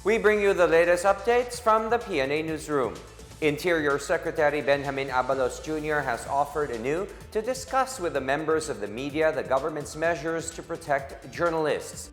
We bring you the latest updates from the Pna Newsroom. Interior Secretary Benjamin Abalos Jr. has offered anew to discuss with the members of the media the government's measures to protect journalists.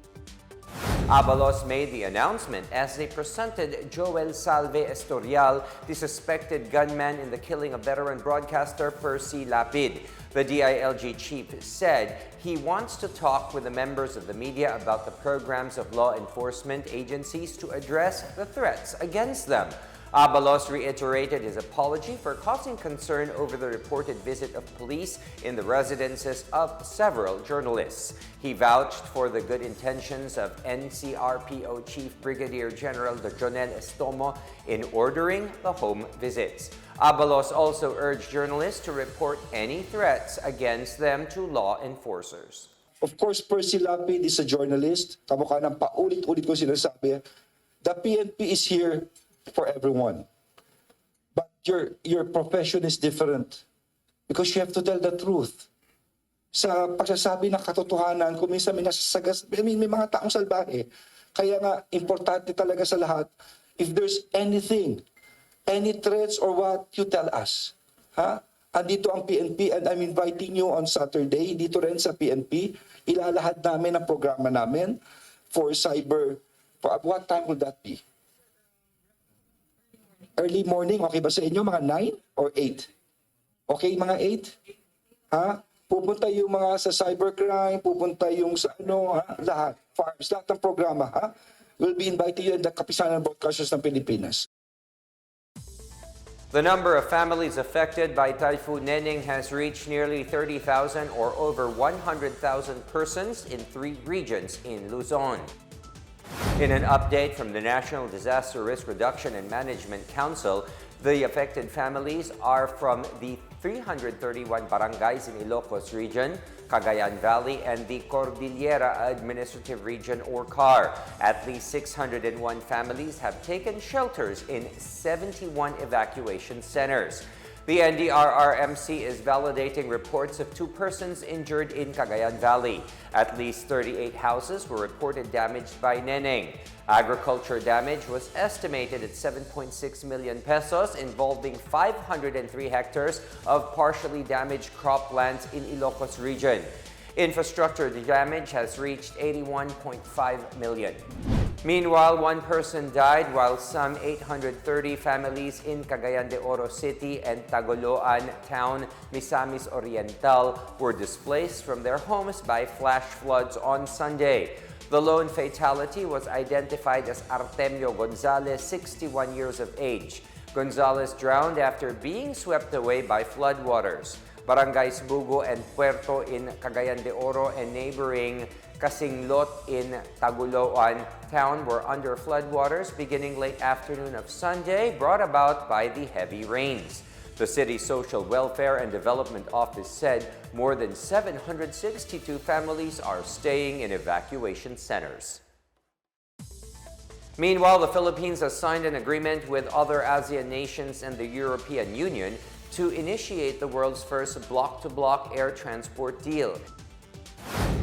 Abalos made the announcement as they presented Joel Salve Estorial, the suspected gunman in the killing of veteran broadcaster Percy Lapid. The DILG chief said he wants to talk with the members of the media about the programs of law enforcement agencies to address the threats against them. Abalos reiterated his apology for causing concern over the reported visit of police in the residences of several journalists. He vouched for the good intentions of NCRPO Chief Brigadier General Jonel Estomo in ordering the home visits. Abalos also urged journalists to report any threats against them to law enforcers. Of course, Percy Lapid is a journalist. Kamukha ng paulit-ulit ko sinasabi, the PNP is here for everyone. But your profession is different because you have to tell the truth. Sa pagsasabi ng katotohanan, kung minsan may nasasagas, may mga taong salbahe. Kaya nga, importante talaga sa lahat, if there's anything, any threats or what, you tell us. Ha? Andito ang PNP and I'm inviting you on Saturday, dito rin sa PNP, ilalahad namin ang programa namin for cyber. For what time will that be? Early morning, okay ba sa inyo? Mga 9 or 8? Okay, mga 8? Ha? Pupunta yung mga sa cybercrime, pupunta yung sa ano, ha? Lahat. Farms, lahat ng programa, ha? We'll be inviting you in the Kapisanan Broadcasters ng Pilipinas. The number of families affected by Typhoon Neneng has reached nearly 30,000 or over 100,000 persons in 3 regions in Luzon. In an update from the National Disaster Risk Reduction and Management Council, the affected families are from the 331 barangays in Ilocos Region, Cagayan Valley, and the Cordillera Administrative Region or CAR. At least 601 families have taken shelters in 71 evacuation centers. The NDRRMC is validating reports of 2 persons injured in Cagayan Valley. At least 38 houses were reported damaged by Neneng. Agriculture damage was estimated at 7.6 million pesos, involving 503 hectares of partially damaged croplands in Ilocos Region. Infrastructure damage has reached 81.5 million. Meanwhile, 1 person died while some 830 families in Cagayan de Oro City and Tagoloan Town, Misamis Oriental, were displaced from their homes by flash floods on Sunday. The lone fatality was identified as Artemio Gonzalez, 61 years of age. Gonzalez drowned after being swept away by floodwaters. Barangays Bugo and Puerto in Cagayan de Oro and neighboring Kasinglot in Tagoloan Town were under floodwaters beginning late afternoon of Sunday, brought about by the heavy rains. The city's Social Welfare and Development Office said more than 762 families are staying in evacuation centers. Meanwhile, the Philippines has signed an agreement with other ASEAN nations and the European Union to initiate the world's first block-to-block air transport deal.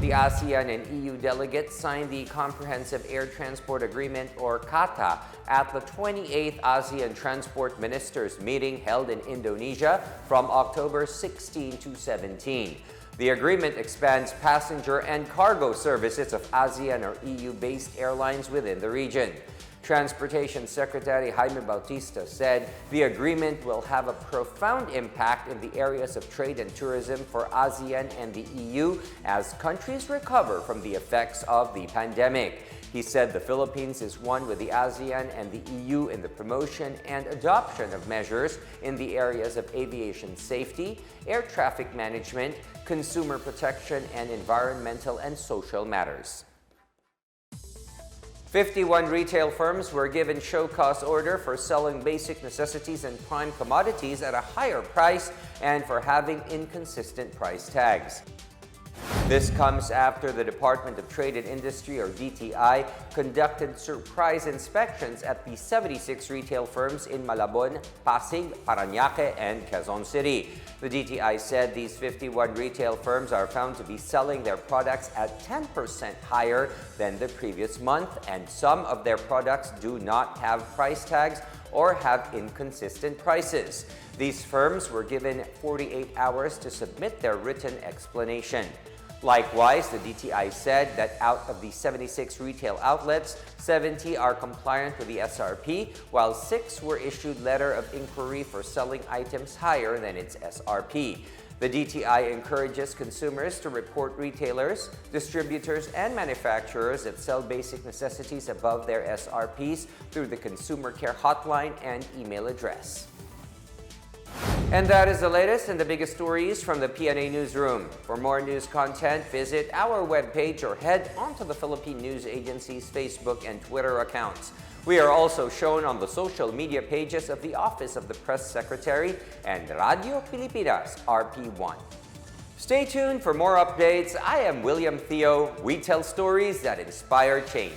The ASEAN and EU delegates signed the Comprehensive Air Transport Agreement, or CATA, at the 28th ASEAN Transport Ministers meeting held in Indonesia from October 16 to 17. The agreement expands passenger and cargo services of ASEAN or EU-based airlines within the region. Transportation Secretary Jaime Bautista said the agreement will have a profound impact in the areas of trade and tourism for ASEAN and the EU as countries recover from the effects of the pandemic. He said the Philippines is one with the ASEAN and the EU in the promotion and adoption of measures in the areas of aviation safety, air traffic management, consumer protection, and environmental and social matters. 51 retail firms were given show cause order for selling basic necessities and prime commodities at a higher price and for having inconsistent price tags. This comes after the Department of Trade and Industry, or DTI, conducted surprise inspections at the 76 retail firms in Malabon, Pasig, Parañaque, and Quezon City. The DTI said these 51 retail firms are found to be selling their products at 10% higher than the previous month, and some of their products do not have price tags or have inconsistent prices. These firms were given 48 hours to submit their written explanation. Likewise, the DTI said that out of the 76 retail outlets, 70 are compliant with the SRP, while 6 were issued letter of inquiry for selling items higher than its SRP. The DTI encourages consumers to report retailers, distributors, and manufacturers that sell basic necessities above their SRPs through the Consumer Care Hotline and email address. And that is the latest and the biggest stories from the PNA Newsroom. For more news content, visit our webpage or head onto the Philippine News Agency's Facebook and Twitter accounts. We are also shown on the social media pages of the Office of the Press Secretary and Radio Pilipinas RP1. Stay tuned for more updates. I am William Theo. We tell stories that inspire change.